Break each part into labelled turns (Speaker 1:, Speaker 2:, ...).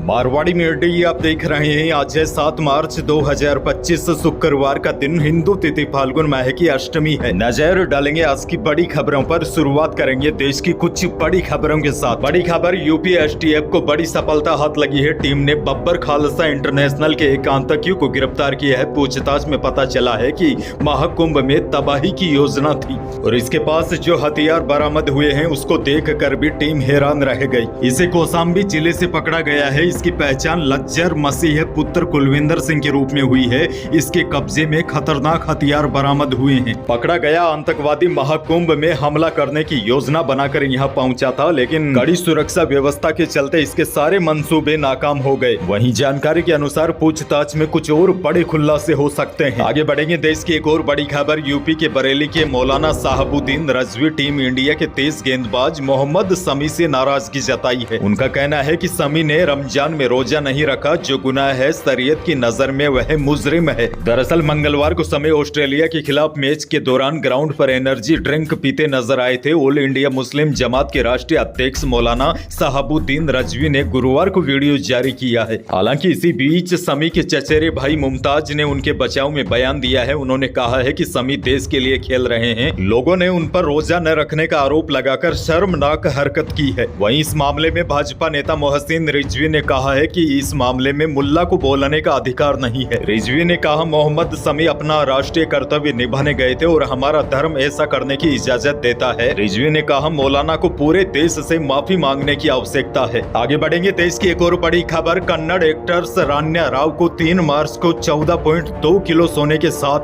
Speaker 1: Marwari media आप देख रहे हैं। आज है 7 मार्च 2025 शुक्रवार का दिन, हिंदू तिथि फाल्गुन माह की अष्टमी है। नजर डालेंगे आज की बड़ी खबरों पर। शुरुआत करेंगे देश की कुछ बड़ी खबरों के साथ। बड़ी खबर, यूपी एसटीएफ को बड़ी सफलता हाथ लगी है। टीम ने बब्बर खालसा इंटरनेशनल के एक आतंकियों को गिरफ्तार किया है। पूछताछ में पता चला है कि महाकुंभ में तबाही की योजना थी और इसके पास जो हथियार बरामद हुए हैं उसको देख कर भी टीम हैरान रह गई। इसे कौशाम्बी जिले से पकड़ा गया है। इसकी पहचान लज्जर मसीह पुत्र कुलविंदर सिंह के रूप में हुई है। इसके कब्जे में खतरनाक हथियार बरामद हुए हैं। पकड़ा गया आतंकवादी महाकुंभ में हमला करने की योजना बनाकर यहाँ पहुंचा था, लेकिन कड़ी सुरक्षा व्यवस्था के चलते इसके सारे मंसूबे नाकाम हो गए। वहीं जानकारी के अनुसार पूछताछ में कुछ और बड़े खुलासे हो सकते हैं। आगे बढ़ेंगे। देश की एक और बड़ी खबर, यूपी के बरेली के मौलाना साहबुद्दीन रजवी टीम इंडिया के तेज गेंदबाज मोहम्मद शमी से नाराजगी जताई है। उनका कहना है कि शमी ने रमजान में रोजा नहीं रखा, जो गुनाह है शरीयत की नजर में वह मुजरिम है। दरअसल मंगलवार को शमी ऑस्ट्रेलिया के खिलाफ मैच के दौरान ग्राउंड पर एनर्जी ड्रिंक पीते नजर आए थे। ऑल इंडिया मुस्लिम जमात के राष्ट्रीय अध्यक्ष मौलाना साहबुद्दीन रजवी ने गुरुवार को वीडियो जारी किया है। हालांकि इसी बीच शमी के चचेरे भाई मुमताज ने उनके बचाव में बयान दिया है। उन्होंने कहा है कि शमी देश के लिए खेल रहे हैं। लोगों ने उन पर रोजा न रखने का आरोप लगाकर शर्मनाक हरकत की है। वहीं इस मामले में भाजपा नेता मोहसिन रिजवी ने कहा है कि इस मामले में मुल्ला को बोलने का अधिकार नहीं है। रिजवी ने कहा, मोहम्मद शमी अपना राष्ट्रीय कर्तव्य निभाने गए थे और हमारा धर्म ऐसा करने की इजाजत देता है। रिजवी ने कहा, मौलाना को पूरे देश से माफी मांगने की आवश्यकता है। आगे बढ़ेंगे। देश की एक और बड़ी खबर, कन्नड़ एक्ट्रेस रान्या राव को 3 मार्च को 14.2 किलो सोने के साथ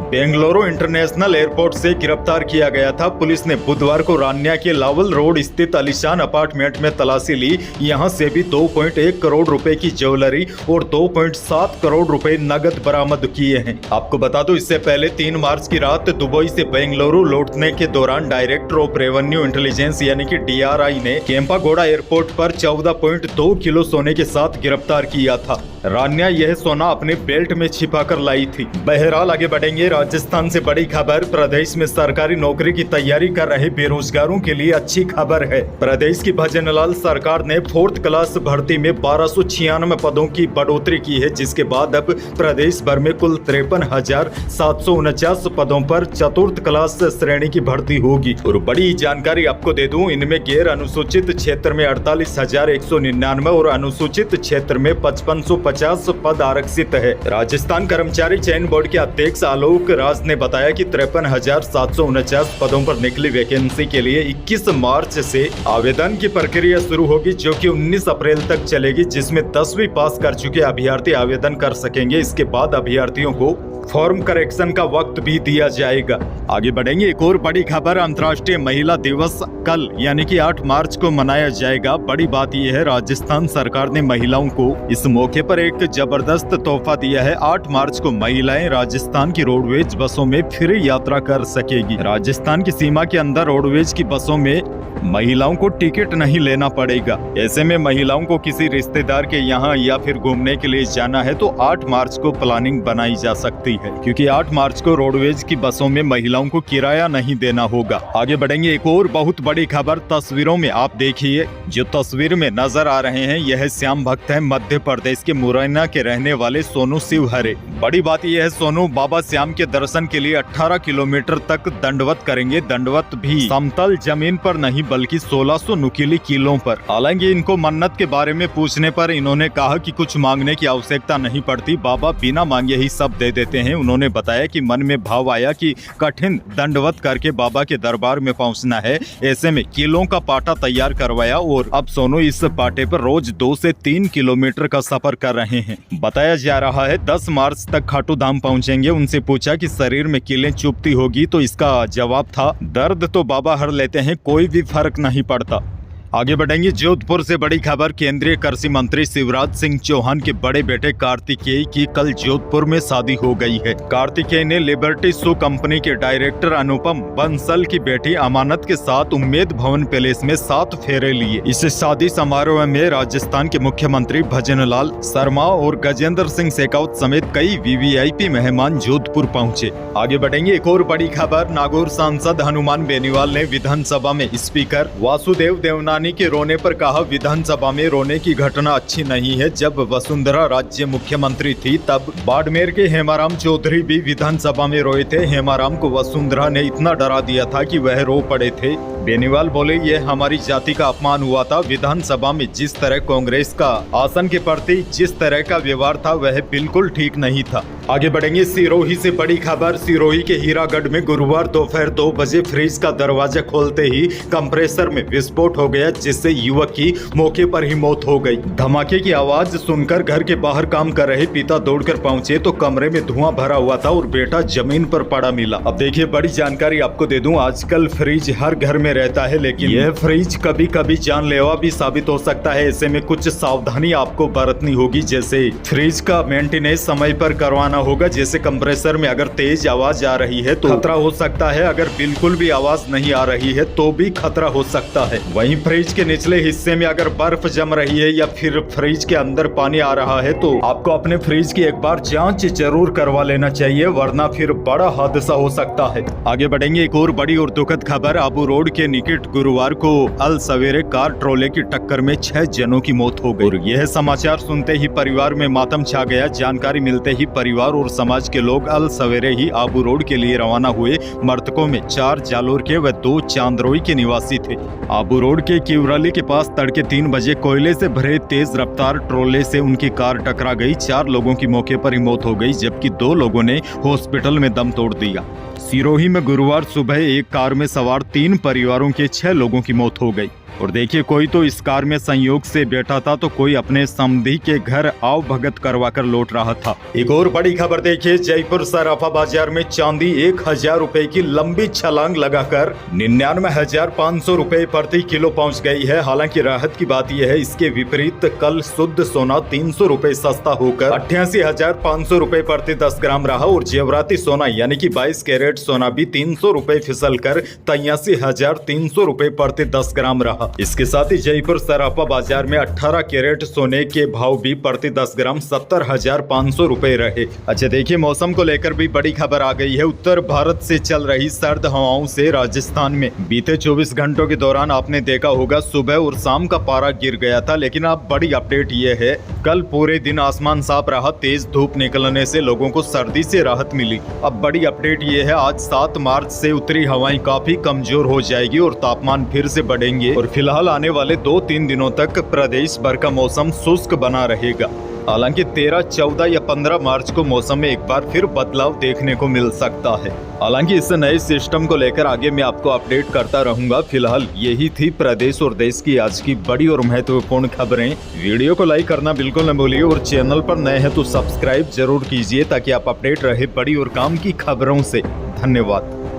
Speaker 1: बेंगलुरु इंटरनेशनल एयरपोर्ट से गिरफ्तार किया गया था। पुलिस ने बुधवार को रान्या के लावल रोड स्थित आलीशान अपार्टमेंट में तलाशी ली। यहां से भी 2.1 करोड़ रुपए की ज्वेलरी और 2.7 करोड़ रुपए नगद बरामद किए हैं। आपको बता दो, इससे पहले 3 मार्च की रात दुबई से बेंगलुरु लौटने के दौरान डायरेक्टर ऑफ रेवेन्यू इंटेलिजेंस यानी कि DRI ने केम्पागोड़ा एयरपोर्ट पर 14.2 किलो सोने के साथ गिरफ्तार किया था। रान्या यह सोना अपने बेल्ट में छिपा कर लाई थी। बहरहाल आगे बढ़ेंगे। राजस्थान से बड़ी खबर, प्रदेश में सरकारी नौकरी की तैयारी कर रहे बेरोजगारों के लिए अच्छी खबर है। प्रदेश की भजनलाल सरकार ने 4th क्लास भर्ती में 1296 पदों की बढ़ोतरी की है, जिसके बाद अब प्रदेश भर में कुल 53,749 पदों पर 4th क्लास श्रेणी की भर्ती होगी। और बड़ी जानकारी आपको दे दूं, इनमें गैर अनुसूचित क्षेत्र में 48,199 और अनुसूचित क्षेत्र में 5550 पद आरक्षित है। राजस्थान कर्मचारी चयन बोर्ड के अध्यक्ष आलोक राज ने बताया कि 53,749 पदों पर निकली वैकेंसी के लिए 21 मार्च से आवेदन की प्रक्रिया शुरू होगी, जो कि 19 अप्रैल तक चलेगी, जिसमें 10वीं पास कर चुके अभ्यर्थी आवेदन कर सकेंगे। इसके बाद अभ्यर्थियों को फॉर्म करेक्शन का वक्त भी दिया जाएगा। आगे बढ़ेंगे। एक और बड़ी खबर, अंतर्राष्ट्रीय महिला दिवस कल यानी कि 8 मार्च को मनाया जाएगा। बड़ी बात यह है, राजस्थान सरकार ने महिलाओं को इस मौके पर एक जबरदस्त तोहफा दिया है। 8 मार्च को महिलाएं राजस्थान की रोडवेज बसों में फ्री यात्रा कर सकेगी। राजस्थान की सीमा के अंदर रोडवेज की बसों में महिलाओं को टिकट नहीं लेना पड़ेगा। ऐसे में महिलाओं को किसी रिश्तेदार के यहाँ या फिर घूमने के लिए जाना है तो 8 मार्च को प्लानिंग बनाई जा सकती है, क्योंकि 8 मार्च को रोडवेज की बसों में महिलाओं को किराया नहीं देना होगा। आगे बढ़ेंगे। एक और बहुत बड़ी खबर, तस्वीरों में आप देखिए, जो तस्वीर में नजर आ रहे हैं यह श्याम भक्त है। मध्य प्रदेश के मुरैना के रहने वाले सोनू शिवहरे। बड़ी बात यह है, सोनू बाबा श्याम के दर्शन के लिए 18 किलोमीटर तक दंडवत करेंगे। दंडवत भी समतल जमीन पर नहीं बल्कि 1600 नुकीली कीलों पर। हालांकि इनको मन्नत के बारे में पूछने पर इन्होंने कहा कि कुछ मांगने की आवश्यकता नहीं पड़ती, बाबा बिना मांगे ही सब दे देते हैं। उन्होंने बताया कि मन में भाव आया कि कठिन दंडवत करके बाबा के दरबार में पहुंचना है। ऐसे में कीलों का पाटा तैयार करवाया और अब सोनू इस पाटे पर रोज 2 से 3 किलोमीटर का सफर कर रहे हैं। बताया जा रहा है 10 मार्च तक खाटू धाम पहुंचेंगे। उनसे पूछा कि शरीर में कीलें चुभती होगी तो इसका जवाब था, दर्द तो बाबा हर लेते हैं, कोई भी फर्क नहीं पड़ता। आगे बढ़ेंगे। जोधपुर से बड़ी खबर, केंद्रीय कृषि मंत्री शिवराज सिंह चौहान के बड़े बेटे कार्तिकेय की कल जोधपुर में शादी हो गई है। कार्तिकेय ने लिबर्टी शू कंपनी के डायरेक्टर अनुपम बंसल की बेटी अमानत के साथ उम्मेद भवन पैलेस में 7 फेरे लिए। इस शादी समारोह में राजस्थान के मुख्यमंत्री भजनलाल शर्मा और गजेंद्र सिंह शेखावत समेत कई VVIP मेहमान जोधपुर पहुंचे। आगे बढ़ेंगे। एक और बड़ी खबर, नागौर सांसद हनुमान बेनीवाल ने विधानसभा में स्पीकर वासुदेव देवनानी रानी के रोने पर कहा, विधानसभा में रोने की घटना अच्छी नहीं है। जब वसुंधरा राज्य मुख्यमंत्री थी तब बाड़मेर के हेमाराम चौधरी भी विधानसभा में रोए थे। हेमाराम को वसुंधरा ने इतना डरा दिया था कि वह रो पड़े थे। बेनीवाल बोले, यह हमारी जाति का अपमान हुआ था। विधानसभा में जिस तरह कांग्रेस का आसन के प्रति जिस तरह का व्यवहार था वह बिल्कुल ठीक नहीं था। आगे बढ़ेंगे सिरोही से बड़ी खबर। सिरोही के हीरागढ़ में गुरुवार दोपहर 2 बजे फ्रिज का दरवाजा खोलते ही कंप्रेसर में विस्फोट हो गया, जिससे युवक की मौके पर ही मौत हो गई। धमाके की आवाज सुनकर घर के बाहर काम कर रहे पिता दौड़कर पहुंचे तो कमरे में धुआं भरा हुआ था और बेटा जमीन पर पड़ा मिला। अब देखिए, बड़ी जानकारी आपको दे दूं, आजकल फ्रिज हर घर में रहता है, लेकिन यह फ्रिज कभी कभी जानलेवा भी साबित हो सकता है। ऐसे में कुछ सावधानी आपको बरतनी होगी, जैसे फ्रिज का मेंटेनेंस समय पर करवाना होगा। जैसे कंप्रेसर में अगर तेज आवाज आ रही है तो खतरा हो सकता है, अगर बिल्कुल भी आवाज नहीं आ रही है तो भी खतरा हो सकता है। वहीं फ्रिज के निचले हिस्से में अगर बर्फ जम रही है या फिर फ्रिज के अंदर पानी आ रहा है तो आपको अपने फ्रिज की एक बार जांच जरूर करवा लेना चाहिए, वरना फिर बड़ा हादसा हो सकता है। आगे बढ़ेंगे, एक और बड़ी और दुखद खबर। आबू रोड के निकट गुरुवार को अल सवेरे कार ट्रोले की टक्कर में 6 जनों की मौत हो गई। और यह समाचार सुनते ही परिवार में मातम छा गया। जानकारी मिलते ही परिवार और समाज के लोग अल सवेरे ही आबू रोड के लिए रवाना हुए। मृतकों में 4 जालोर के व 2 चांदरोई के निवासी थे। आबू रोड के किवराली के पास तड़के 3 बजे कोयले से भरे तेज रफ्तार ट्रोले से उनकी कार टकरा गई। 4 लोगों की मौके पर ही मौत हो गई, जबकि 2 लोगों ने हॉस्पिटल में दम तोड़ दिया। सिरोही में गुरुवार सुबह एक कार में सवार 3 परिवारों के 6 लोगों की मौत हो गई। और देखिए, कोई तो इस कार में संयोग से बैठा था तो कोई अपने समधी के घर आव भगत करवा कर लौट रहा था। एक और बड़ी खबर देखिए, जयपुर सराफा बाजार में चांदी 1000 रुपए की लंबी छलांग लगाकर 99,500 रुपए प्रति किलो पहुंच गई है। हालांकि राहत की बात यह है, इसके विपरीत कल शुद्ध सोना 300 रुपए सस्ता होकर 88,500 रुपए प्रति 10 ग्राम रहा और जेवराती सोना यानी कि 22 कैरेट सोना भी 300 रुपए फिसल कर 83,300 रुपए प्रति 10 ग्राम रहा। इसके साथ ही जयपुर सराफा बाजार में 18 कैरेट सोने के भाव भी प्रति 10 ग्राम 70,500 रुपए रहे। अच्छा देखिए, मौसम को लेकर भी बड़ी खबर आ गई है। उत्तर भारत से चल रही सर्द हवाओं से राजस्थान में बीते 24 घंटों के दौरान आपने देखा होगा सुबह और शाम का पारा गिर गया था। लेकिन अब बड़ी अपडेट ये है, कल पूरे दिन आसमान साफ रहा। तेज धूप निकलने से लोगों को सर्दी से राहत मिली। अब बड़ी अपडेट ये है, आज 7 मार्च से उत्तरी हवाएं काफी कमजोर हो जाएगी और तापमान फिर से बढ़ेंगे। और फिलहाल आने वाले 2-3 दिनों तक प्रदेश भर का मौसम शुष्क बना रहेगा। हालांकि 13, 14 या 15 मार्च को मौसम में एक बार फिर बदलाव देखने को मिल सकता है। हालांकि इस नए सिस्टम को लेकर आगे मैं आपको अपडेट करता रहूंगा। फिलहाल यही थी प्रदेश और देश की आज की बड़ी और महत्वपूर्ण खबरें। वीडियो को लाइक करना बिल्कुल न भूलिए और चैनल पर नए हैं तो सब्सक्राइब जरूर कीजिए ताकि आप अपडेट रहे बड़ी और काम की खबरों से। धन्यवाद।